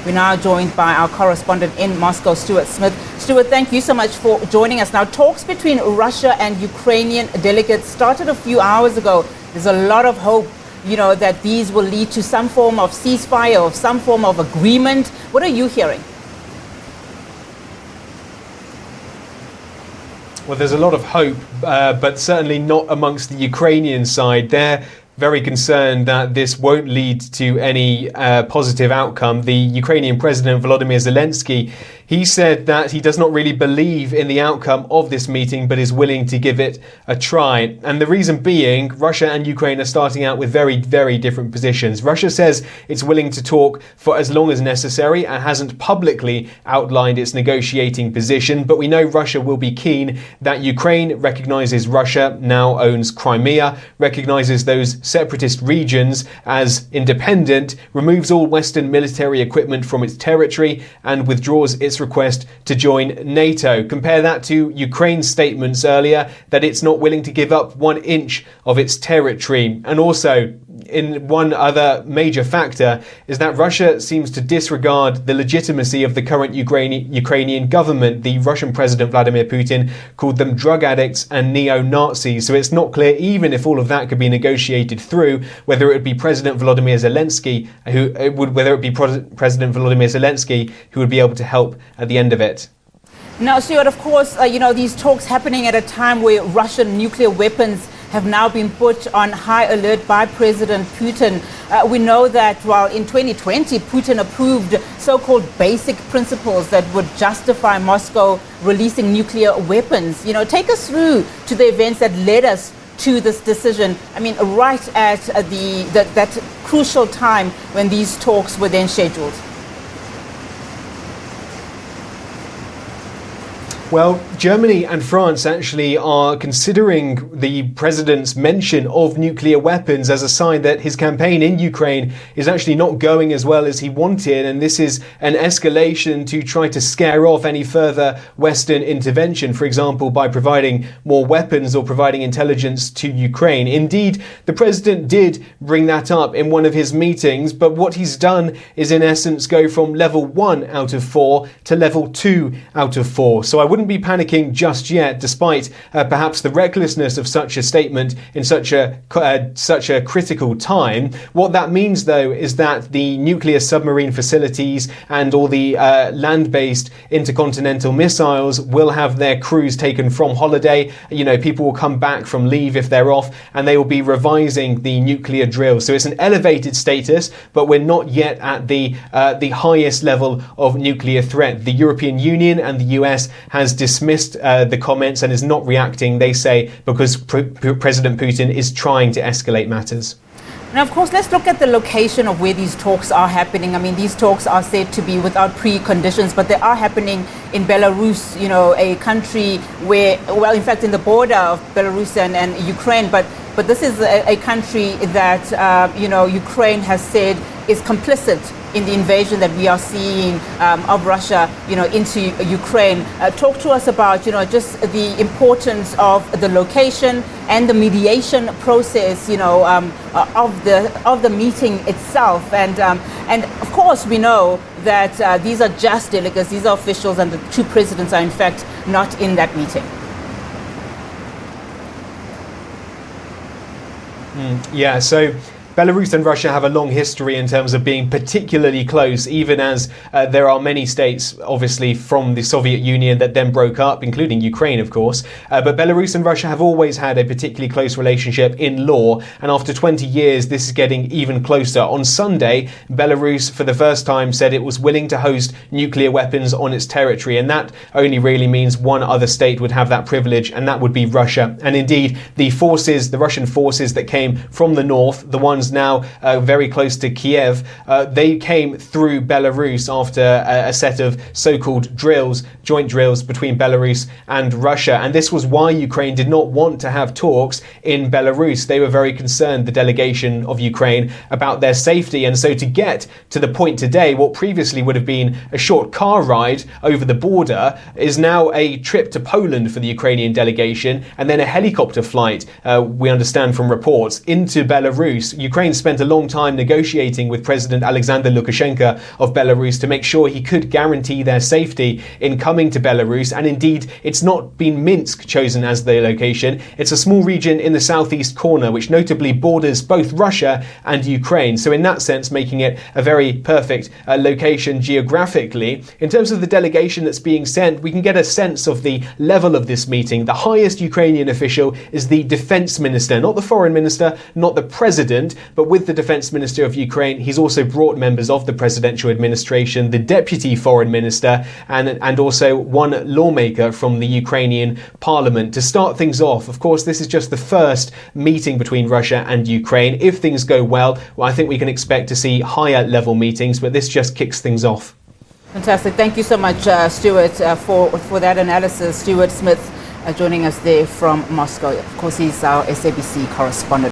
We're now joined by our correspondent in Moscow, Stuart Smith. Stuart, thank you so much for joining us. Now, talks between Russia and Ukrainian delegates started a few hours ago. There's a lot of hope, that these will lead to some form of ceasefire or some form of agreement. What are you hearing? Well, there's a lot of hope, but certainly not amongst the Ukrainian side. They're very concerned that this won't lead to any positive outcome. The Ukrainian President Volodymyr Zelensky, he said that he does not really believe in the outcome of this meeting, but is willing to give it a try. And the reason being, Russia and Ukraine are starting out with very, very different positions. Russia says it's willing to talk for as long as necessary and hasn't publicly outlined its negotiating position. But we know Russia will be keen that Ukraine recognizes Russia now owns Crimea, recognizes those separatist regions as independent, removes all Western military equipment from its territory, and withdraws its request to join NATO. Compare that to Ukraine's statements earlier that it's not willing to give up 1 inch of its territory. And also, in one other major factor is that Russia seems to disregard the legitimacy of the current Ukrainian government. The Russian President Vladimir Putin called them drug addicts and neo-Nazis. So it's not clear, even if all of that could be negotiated through, whether it would be President Volodymyr Zelensky who would be able to help at the end of it. Now, Stuart, of course, these talks happening at a time where Russian nuclear weapons have now been put on high alert by President Putin. We know that, in 2020, Putin approved so-called basic principles that would justify Moscow releasing nuclear weapons. Take us through to the events that led us to this decision. I mean, right at that crucial time when these talks were then scheduled. Well, Germany and France actually are considering the president's mention of nuclear weapons as a sign that his campaign in Ukraine is actually not going as well as he wanted. And this is an escalation to try to scare off any further Western intervention, for example, by providing more weapons or providing intelligence to Ukraine. Indeed, the president did bring that up in one of his meetings, but what he's done is in essence go from level 1 out of 4 to level 2 out of 4. So I wouldn't be panicking just yet, despite perhaps the recklessness of such a statement in such a critical time. What that means, though, is that the nuclear submarine facilities and all the land-based intercontinental missiles will have their crews taken from holiday. People will come back from leave if they're off, and they will be revising the nuclear drill. So it's an elevated status, but we're not yet at the highest level of nuclear threat. The European Union and the US has dismissed the comments and is not reacting, they say, because President Putin is trying to escalate matters. Now, of course, let's look at the location of where these talks are happening. I mean, these talks are said to be without preconditions, but they are happening in Belarus, a country where, in fact, in the border of Belarus and Ukraine, but this is a country that, Ukraine has said is complicit in the invasion that we are seeing of Russia, into Ukraine. Talk to us about, just the importance of the location and the mediation process, of the meeting itself. And of course, we know that these are just delegates, these are officials, and the two presidents are in fact not in that meeting. Yeah, so Belarus and Russia have a long history in terms of being particularly close, even as there are many states, obviously, from the Soviet Union that then broke up, including Ukraine, of course. But Belarus and Russia have always had a particularly close relationship in law. And after 20 years, this is getting even closer. On Sunday, Belarus, for the first time, said it was willing to host nuclear weapons on its territory. And that only really means one other state would have that privilege, and that would be Russia. And indeed, the Russian forces that came from the north, the ones now very close to Kiev, they came through Belarus after a set of so-called joint drills between Belarus and Russia. And this was why Ukraine did not want to have talks in Belarus. They were very concerned, the delegation of Ukraine, about their safety. And so to get to the point today, what previously would have been a short car ride over the border is now a trip to Poland for the Ukrainian delegation, and then a helicopter flight, we understand from reports, into Belarus. Ukraine spent a long time negotiating with President Alexander Lukashenko of Belarus to make sure he could guarantee their safety in coming to Belarus. And indeed, it's not been Minsk chosen as the location. It's a small region in the southeast corner, which notably borders both Russia and Ukraine. So in that sense, making it a very perfect location geographically. In terms of the delegation that's being sent, we can get a sense of the level of this meeting. The highest Ukrainian official is the defense minister, not the foreign minister, not the president, but with the defense minister of Ukraine, he's also brought members of the presidential administration, the deputy foreign minister, and also one lawmaker from the Ukrainian parliament to start things off. Of course, this is just the first meeting between Russia and Ukraine. If things go well, I think we can expect to see higher level meetings, but this just kicks things off. Fantastic. Thank you so much, Stuart, for that analysis. Stuart Smith joining us there from Moscow. Of course, he's our SABC correspondent.